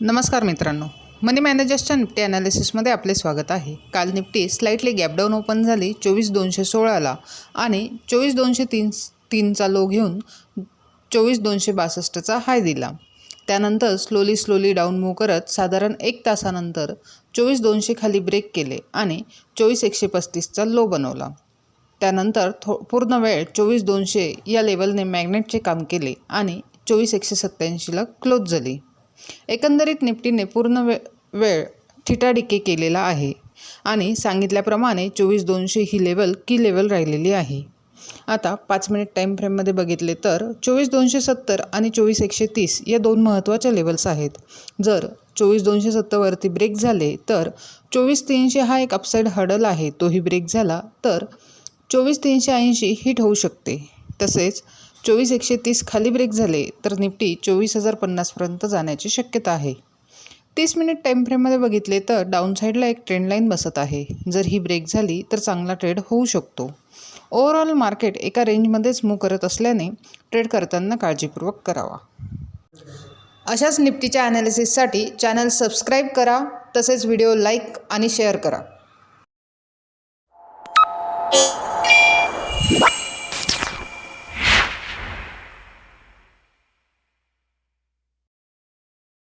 नमस्कार मित्रांनो, मनी मॅनेजर्सच्या निफ्टी ॲनालिसिसमध्ये आपले स्वागत आहे। काल Nifty slightly gap down open झाली 24,216ला आणि 24,203चा लो घेऊन 24,262चा हाय दिला। त्यानंतर स्लोली डाऊन मूव्ह करत साधारण 1 तासानंतर 24,200 खाली ब्रेक केले आणि 24,135चा लो बनवला। त्यानंतर पूर्ण वेळ 24,200 या लेवलने मॅग्नेटचे काम केले आणि 24,187ला क्लोज झाली। एकंदरीत निफ्टीने पूर्ण वेळ थिटाडिके केलेला आहे आणि सांगितल्याप्रमाणे 24,200 ही लेवल की लेवल राहिलेली आहे। आता 5 मिनिट टाईम फ्रेममध्ये बघितले तर 24,270 आणि 24,130 या दोन महत्त्वाच्या लेवल्स आहेत। जर 24,270 वरती ब्रेक झाले तर 24,300 हा एक अपसाईड हर्डल आहे, तोही ब्रेक झाला तर 24,380 हिट होऊ शकते। तसेच 24,130 खाली ब्रेक झाले तर निफ्टी 24,050 पर्यंत जाण्याची शक्यता आहे। 30 मिनिट टाईम फ्रेममध्ये बघितले तर डाऊन साईडला एक ट्रेंड लाईन बसत आहे। जर ही ब्रेक झाली तर चांगला ट्रेड होऊ शकतो। ओव्हरऑल मार्केट एका रेंजमध्येच मूव्ह करत असल्याने ट्रेड करताना काळजीपूर्वक करावा। अशाच निफ्टीच्या ॲनालिसिससाठी चॅनल सबस्क्राईब करा, तसेच व्हिडिओ लाईक आणि शेअर करा।